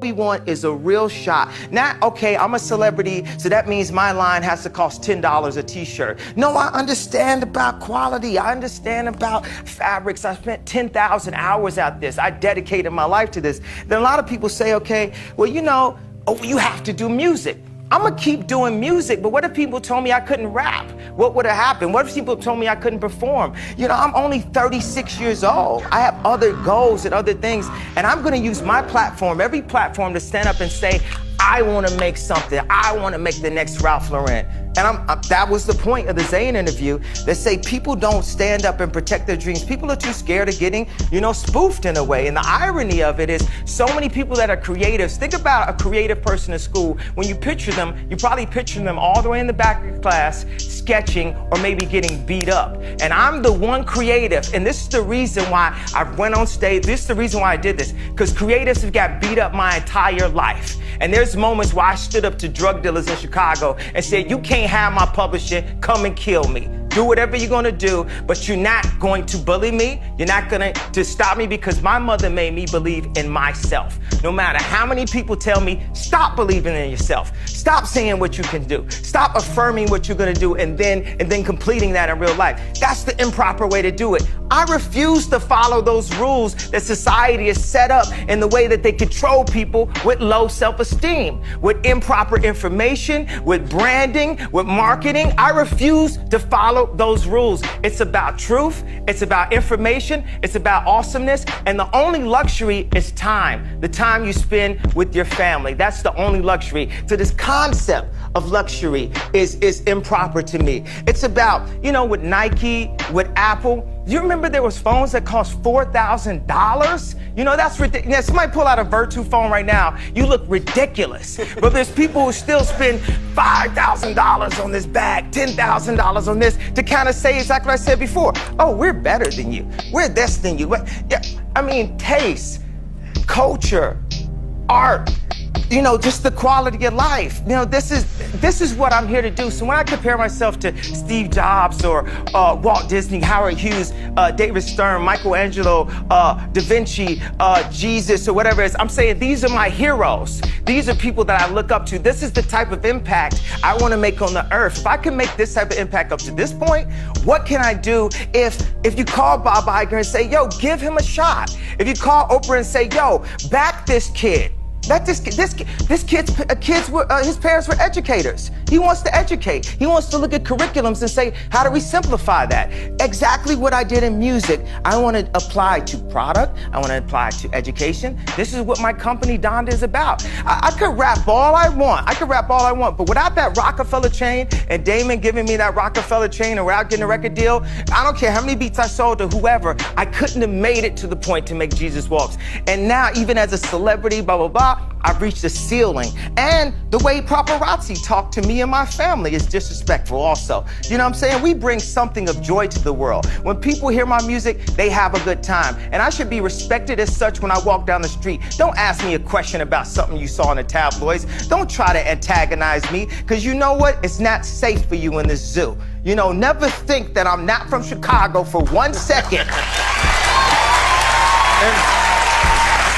we want is a real shot. Not, okay, I'm a celebrity, so that means my line has to cost $10 a t-shirt. No, I understand about quality. I understand about fabrics. I spent 10,000 hours at this. I dedicated my life to this. Then a lot of people say, okay, well, you know, oh, you have to do music. I'm gonna keep doing music, but what if people told me I couldn't rap? What would have happened? What if people told me I couldn't perform? You know, I'm only 36 years old. I have other goals and other things, and I'm gonna use my platform, every platform, to stand up and say, I wanna make something. I wanna make the next Ralph Lauren. And that was the point of the Zayn interview, that say people don't stand up and protect their dreams. People are too scared of getting, you know, spoofed in a way. And the irony of it is so many people that are creatives, think about a creative person in school. When you picture them, you probably picture them all the way in the back of the class, sketching or maybe getting beat up. And I'm the one creative, and this is the reason why I went on stage. This is the reason why I did this, because creatives have got beat up my entire life. And there's moments where I stood up to drug dealers in Chicago and said, you can't have my publishing, come and kill me. Do whatever you're gonna do, but you're not going to bully me. You're not going to stop me, because my mother made me believe in myself. No matter how many people tell me, stop believing in yourself. Stop saying what you can do. Stop affirming what you're gonna do and then completing that in real life. That's the improper way to do it. I refuse to follow those rules that society has set up in the way that they control people with low self-esteem, with improper information, with branding, with marketing. I refuse to follow those rules. It's about truth. It's about information. It's about awesomeness. And the only luxury is time. The time you spend with your family. That's the only luxury. So this concept of luxury is improper to me. It's about, you know, with Nike, with Apple. You remember there was phones that cost $4,000? You know, that's ridiculous. Somebody pull out a Virtu phone right now, you look ridiculous. But there's people who still spend $5,000 on this bag, $10,000 on this, to kind of say exactly what I said before. Oh, we're better than you. We're this than you. Yeah, I mean, taste, culture, art, you know, just the quality of life. You know, this is what I'm here to do. So when I compare myself to Steve Jobs or Walt Disney, Howard Hughes, David Stern, Michelangelo, Da Vinci, Jesus, or whatever it is, I'm saying these are my heroes. These are people that I look up to. This is the type of impact I want to make on the earth. If I can make this type of impact up to this point, what can I do if you call Bob Iger and say, yo, give him a shot? If you call Oprah and say, yo, back this kid. His parents were educators. He wants to educate. He wants to look at curriculums and say, how do we simplify that? Exactly what I did in music, I want to apply to product. I want to apply to education. This is what my company Donda is about. I could rap all I want. But without that Rockefeller chain and Damon giving me that Rockefeller chain, or without getting a record deal, I don't care how many beats I sold to whoever, I couldn't have made it to the point to make Jesus Walks. And now, even as a celebrity, blah, blah, blah, I've reached a ceiling. And the way paparazzi talk to me and my family is disrespectful also. You know what I'm saying? We bring something of joy to the world. When people hear my music, they have a good time. And I should be respected as such when I walk down the street. Don't ask me a question about something you saw in the tabloids. Don't try to antagonize me, because you know what? It's not safe for you in this zoo. You know, never think that I'm not from Chicago for 1 second.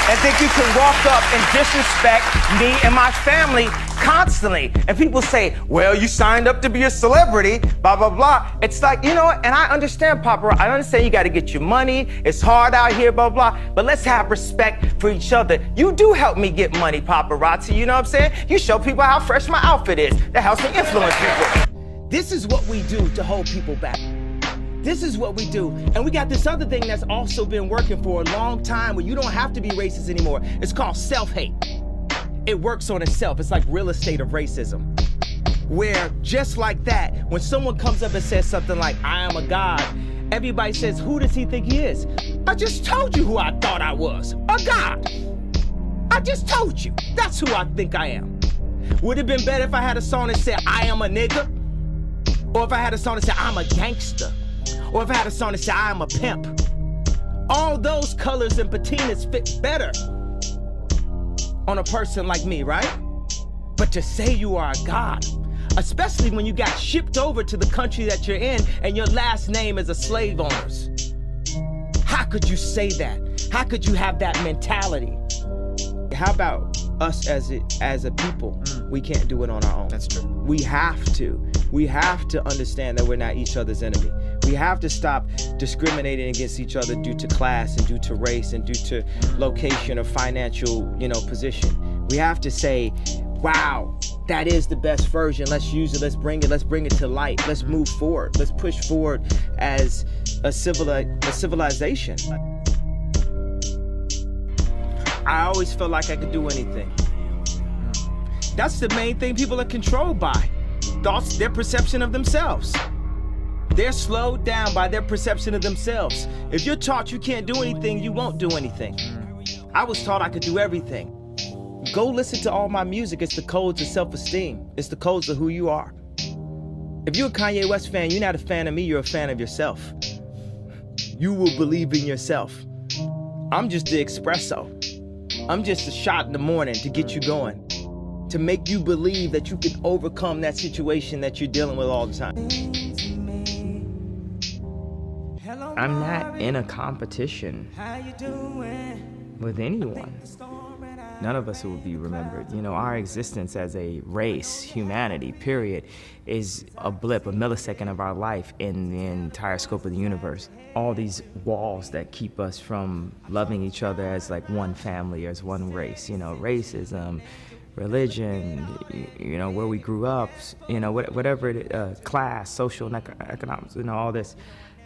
And think you can walk up and disrespect me and my family constantly. And people say, well, you signed up to be a celebrity, blah, blah, blah. It's like, you know, and I understand, Papa. I understand you got to get your money. It's hard out here, blah, blah. But let's have respect for each other. You do help me get money, paparazzi. You know what I'm saying? You show people how fresh my outfit is. That helps me influence people. This is what we do to hold people back. This is what we do. And we got this other thing that's also been working for a long time, where you don't have to be racist anymore. It's called self-hate. It works on itself. It's like real estate of racism, where just like that, when someone comes up and says something like, I am a god, everybody says, who does he think he is? I just told you who I thought I was, a god. I just told you, that's who I think I am. Would it have been better if I had a song that said, I am a nigga? Or if I had a song that said, I'm a gangster? Or if I had a song that said, I am a pimp? All those colors and patinas fit better on a person like me, right? But to say you are a god, especially when you got shipped over to the country that you're in and your last name is a slave owner's. How could you say that? How could you have that mentality? How about us as a people, we can't do it on our own. That's true. We have to understand that we're not each other's enemy. We have to stop discriminating against each other due to class and due to race and due to location or financial, position. We have to say, wow, that is the best version. Let's use it. Let's bring it to light. Let's move forward. Let's push forward as a civilization. I always felt like I could do anything. That's the main thing people are controlled by. Thoughts, their perception of themselves. They're slowed down by their perception of themselves. If you're taught you can't do anything, you won't do anything. I was taught I could do everything. Go listen to all my music. It's the codes of self-esteem. It's the codes of who you are. If you're a Kanye West fan, you're not a fan of me, you're a fan of yourself. You will believe in yourself. I'm just the espresso. I'm just a shot in the morning to get you going, to make you believe that you can overcome that situation that you're dealing with all the time. I'm not in a competition with anyone. None of us will be remembered. Our existence as a race, humanity, period, is a blip, a millisecond of our life in the entire scope of the universe. All these walls that keep us from loving each other as like one family, as one race, racism, religion, where we grew up, whatever it is, class, social and economics, all this.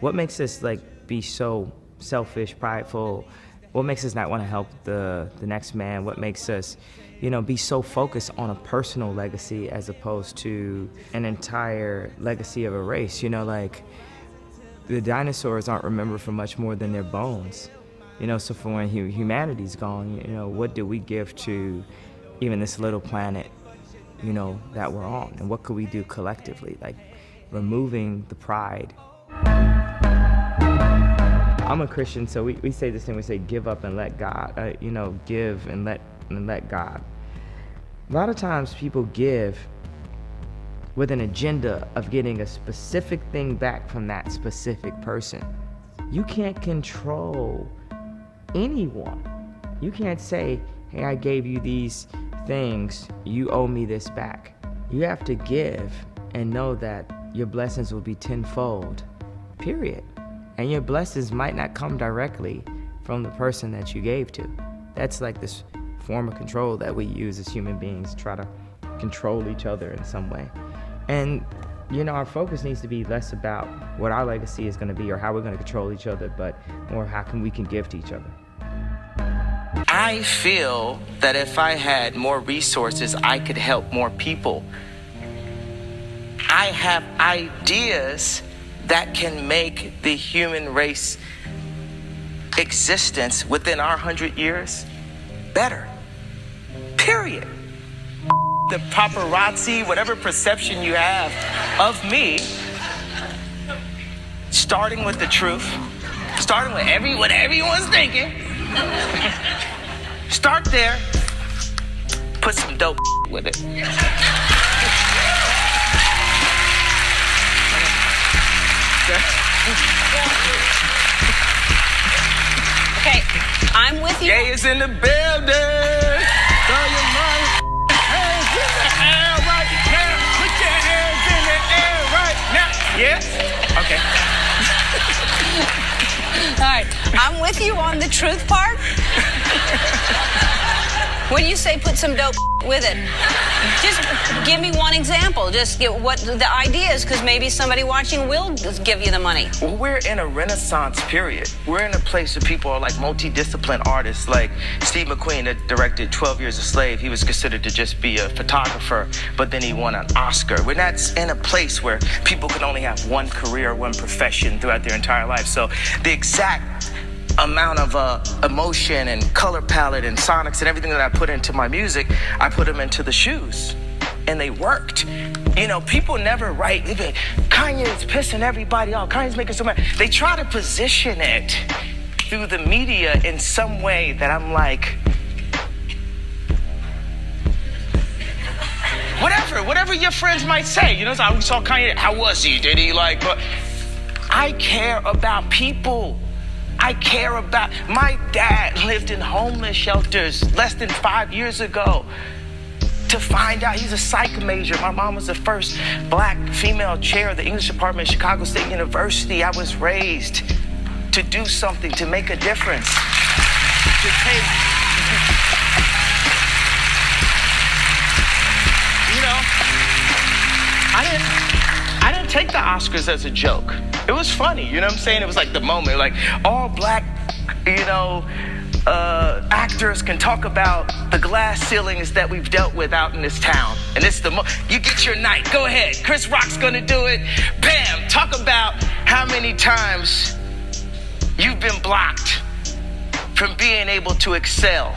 What makes us be so selfish, prideful? What makes us not want to help the next man? What makes us, be so focused on a personal legacy as opposed to an entire legacy of a race? The dinosaurs aren't remembered for much more than their bones. So for when humanity's gone, what do we give to even this little planet, that we're on? And what could we do collectively? Removing the pride. I'm a Christian, so we say this thing, we say give up and let God, give and let God. A lot of times people give with an agenda of getting a specific thing back from that specific person. You can't control anyone. You can't say, hey, I gave you these things, you owe me this back. You have to give and know that your blessings will be tenfold, period. And your blessings might not come directly from the person that you gave to. That's this form of control that we use as human beings, try to control each other in some way. And, our focus needs to be less about what our legacy is going to be or how we're going to control each other, but more how we can give to each other. I feel that if I had more resources, I could help more people. I have ideas that can make the human race existence within our 100 years better. Period. The paparazzi, whatever perception you have of me, starting with the truth, starting with what everyone's thinking, start there, put some dope with it. Okay, I'm with you. Gay is in the building. Throw your money hands in the air right now. Put your hands in the air right now. Yes? Okay. All right, I'm with you on the truth part. When you say put some dope with it, just give me one example. Just get what the idea is, because maybe somebody watching will give you the money. Well, we're in a renaissance period. We're in a place where people are multidisciplined artists, like Steve McQueen that directed 12 Years a Slave. He was considered to just be a photographer, but then he won an Oscar. We're not in a place where people can only have one career, one profession throughout their entire life. So the exact amount of emotion and color palette and sonics and everything that I put into my music, I put them into the shoes. And they worked. People never write, Kanye's pissing everybody off, Kanye's making so much. They try to position it through the media in some way that I'm whatever your friends might say. So we saw Kanye, how was he? Did he but I care about people. I care about, my dad lived in homeless shelters less than 5 years ago. To find out, he's a psych major. My mom was the first black female chair of the English department at Chicago State University. I was raised to do something, to make a difference, to take, you know, I didn't take the Oscars as a joke. It was funny, you know what I'm saying? It was like the moment, like all black, you know, actors can talk about the glass ceilings that we've dealt with out in this town. And it's you get your night, go ahead. Chris Rock's gonna do it. Bam, talk about how many times you've been blocked from being able to excel.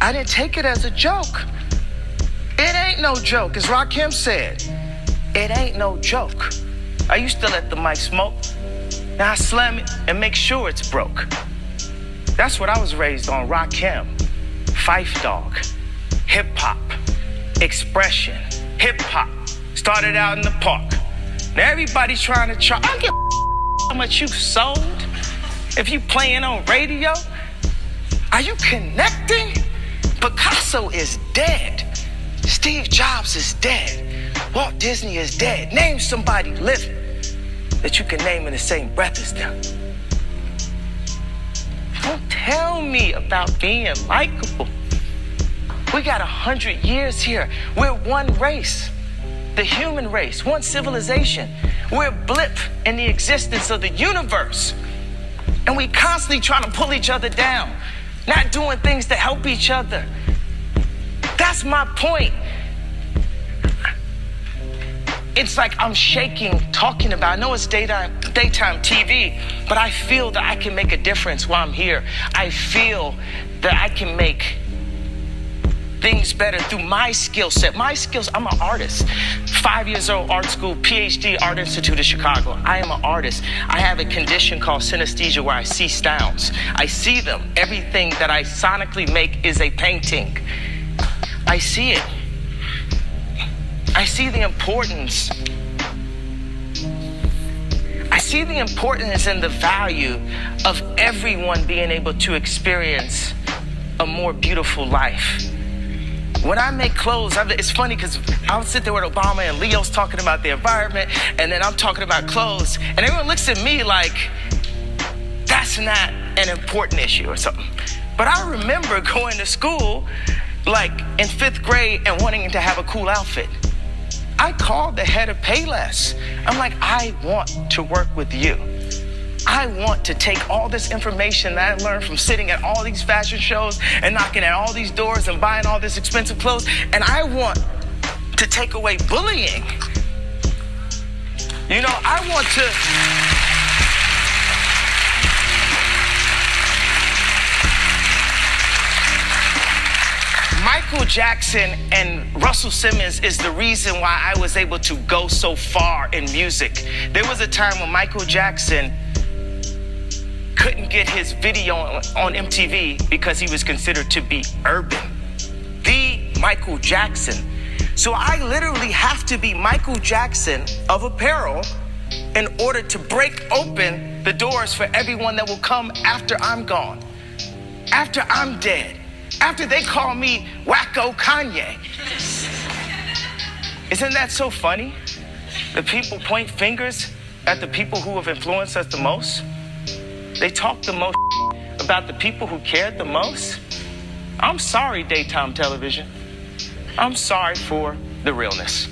I didn't take it as a joke. It ain't no joke, as Rakim said. It ain't no joke. I used to let the mic smoke. Now I slam it and make sure it's broke. That's what I was raised on, Rakim, Fife Dog, hip hop, expression, hip hop. Started out in the park. Now everybody's trying to charge. I don't give a how much you sold. If you playing on radio, are you connecting? Picasso is dead. Steve Jobs is dead. Walt Disney is dead. Name somebody living that you can name in the same breath as them. Don't tell me about being likable. We got 100 years here. We're one race, the human race, one civilization. We're a blip in the existence of the universe. And we constantly trying to pull each other down, not doing things to help each other. That's my point. It's like I'm shaking talking about, I know it's daytime TV, but I feel that I can make a difference while I'm here. I feel that I can make things better through my skill set. My skills, I'm an artist. 5 years old, art school, PhD, Art Institute of Chicago. I am an artist. I have a condition called synesthesia where I see sounds. I see them. Everything that I sonically make is a painting. I see it. I see the importance. I see the importance and the value of everyone being able to experience a more beautiful life. When I make clothes, it's funny because I'll sit there with Obama and Leo's talking about the environment, and then I'm talking about clothes, and everyone looks at me like that's not an important issue or something. But I remember going to school like in 5th grade and wanting to have a cool outfit. I called the head of Payless. I'm like, I want to work with you. I want to take all this information that I learned from sitting at all these fashion shows and knocking at all these doors and buying all this expensive clothes, and I want to take away bullying. You know, I want to... Michael Jackson and Russell Simmons is the reason why I was able to go so far in music. There was a time when Michael Jackson couldn't get his video on MTV because he was considered to be urban. The Michael Jackson. So I literally have to be Michael Jackson of apparel in order to break open the doors for everyone that will come after I'm gone, after I'm dead. After they call me wacko Kanye. Isn't that so funny? The people point fingers at the people who have influenced us the most. They talk the most about the people who cared the most. I'm sorry, daytime television. I'm sorry for the realness.